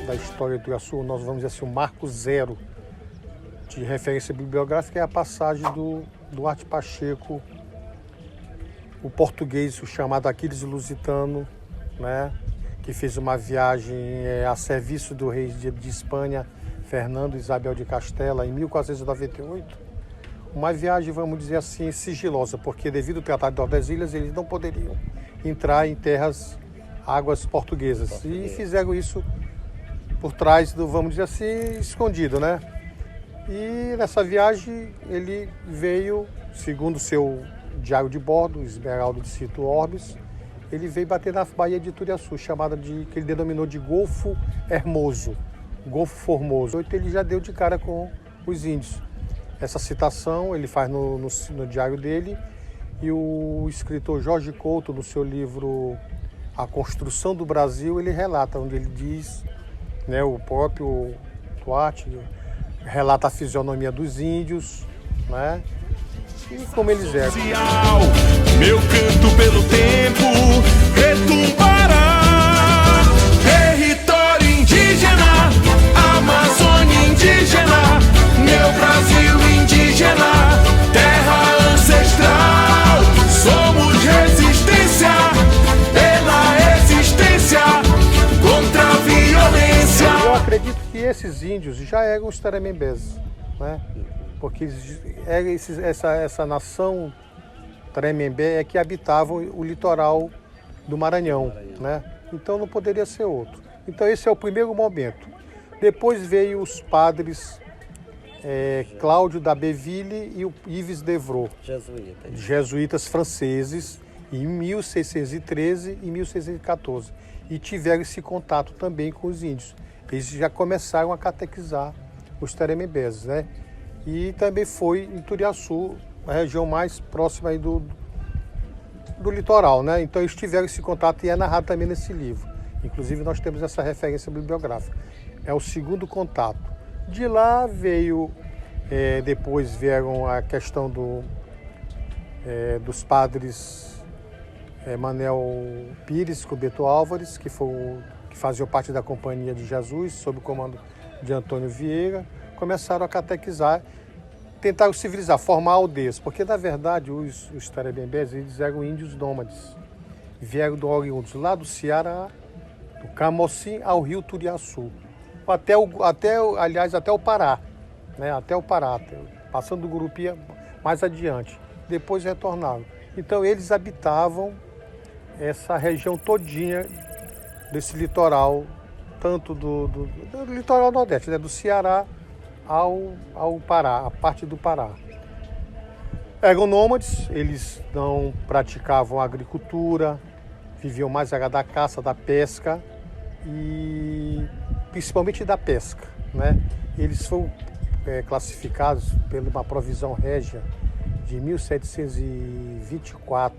da história do Ituiaçu, nós vamos dizer assim, o marco zero de referência bibliográfica é a passagem do Duarte Pacheco, o português, o chamado Aquiles Lusitano, né, que fez uma viagem a serviço do rei de Espanha, Fernando Isabel de Castela, em 1498. Uma viagem, vamos dizer assim, sigilosa, porque devido ao Tratado de Tordesilhas, eles não poderiam entrar em águas portuguesas. E fizeram isso por trás do, vamos dizer assim, escondido, né? E nessa viagem ele veio, segundo seu diário de bordo, Esmeraldo de Cito Orbis, ele veio bater na Baía de Ituriaçu, chamada de, que ele denominou de Golfo Hermoso, Golfo Formoso. Então ele já deu de cara com os índios. Essa citação ele faz no diário dele, e o escritor Jorge Couto, no seu livro A Construção do Brasil, ele relata, onde ele diz, né, o próprio Duarte relata a fisionomia dos índios, né, e como eles eram. Meu canto pelo tempo retumbará. Território indígena, Amazônia indígena, meu Brasil indígena, terra ancestral. Somos resistência pela existência contra a violência. Eu acredito que esses índios já eram os Tremembés, né? Porque essa nação Tremembé é que habitavam o litoral do Maranhão, né? Então não poderia ser outro. Então esse é o primeiro momento. Depois veio os padres Cláudio da Beville e o Yves Devreux, jesuítas franceses, em 1613 e 1614. E tiveram esse contato também com os índios. Eles já começaram a catequizar os Tremembés, né? E também foi em Ituriaçu, a região mais próxima aí do litoral, né? Então eles tiveram esse contato e é narrado também nesse livro. Inclusive nós temos essa referência bibliográfica. É o segundo contato. De lá veio, depois vieram a questão dos padres Manel Pires, Cubeto Álvares, que faziam parte da Companhia de Jesus, sob o comando de Antônio Vieira. Começaram a catequizar, tentaram civilizar, formar aldeias, porque na verdade os Tremembés, eles eram índios nômades, vieram oriundos lá do Ceará, do Camocim ao rio Turiaçu, aliás, até o Pará, né? Até o Pará, passando do Gurupia mais adiante, depois retornaram. Então eles habitavam essa região todinha desse litoral, tanto do litoral nordeste, né? Do Ceará ao Pará, a parte do Pará. Eram nômades, eles não praticavam agricultura, viviam mais da caça, da pesca e principalmente da pesca, né? Eles foram classificados pela uma provisão régia de 1724,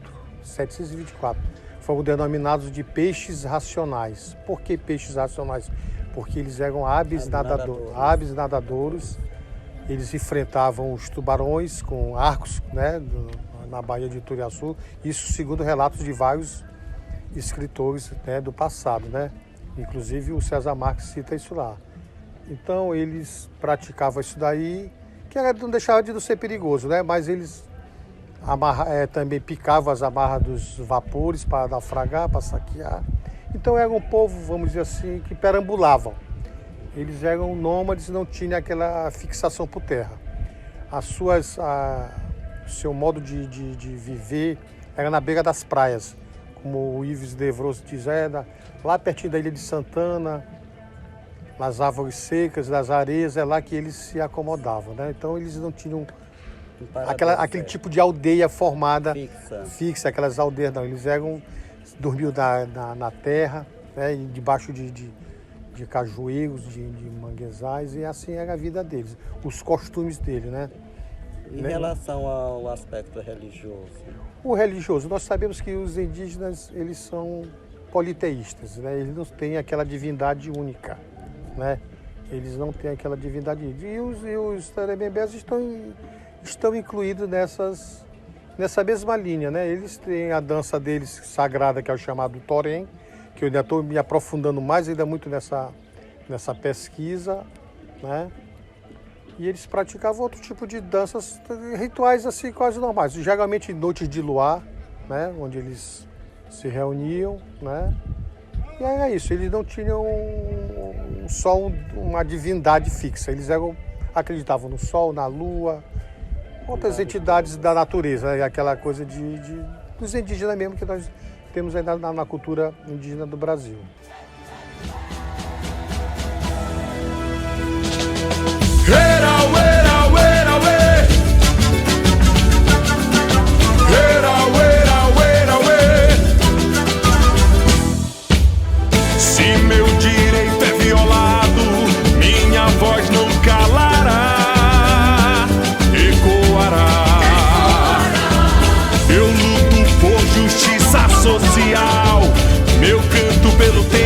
foram denominados de peixes racionais. Por que peixes racionais? Porque eles eram hábeis nadadores, eles enfrentavam os tubarões com arcos, né, na Baía de Ituriaçu, isso segundo relatos de vários escritores, né, do passado, né? Inclusive o César Marques cita isso lá. Então eles praticavam isso daí, que não deixava de não ser perigoso, né? Mas eles também picavam as amarras dos vapores para naufragar, para saquear. Então era um povo, vamos dizer assim, que perambulavam. Eles eram nômades, não tinham aquela fixação por terra. O seu modo de viver era na beira das praias, como o Yves Devreux diz, lá pertinho da Ilha de Santana, nas árvores secas, nas areias, é lá que eles se acomodavam, né? Então eles não tinham aquele tipo de aldeia formada fixa, aquelas aldeias não. Eles dormiam na terra, né? E debaixo de cajueiros, de manguezais, e assim era a vida deles, os costumes dele, né? Em relação ao aspecto religioso? O religioso, nós sabemos que os indígenas, eles são politeístas, né? Eles não têm aquela divindade única, né? Eles não têm aquela divindade única. E os Tremembés estão incluídos nessa mesma linha, né? Eles têm a dança deles sagrada, que é o chamado Torém, que eu ainda estou me aprofundando mais ainda muito nessa pesquisa, né? E eles praticavam outro tipo de danças, rituais assim quase normais, geralmente noites de luar, né? Onde eles se reuniam, né? E era isso, eles não tinham só uma divindade fixa, eles acreditavam no sol, na lua, outras entidades da natureza, né? Aquela coisa dos indígenas mesmo que nós temos ainda na cultura indígena do Brasil. Se meu direito é violado, minha voz não calará, ecoará. Eu luto por justiça social, meu canto pelo tempo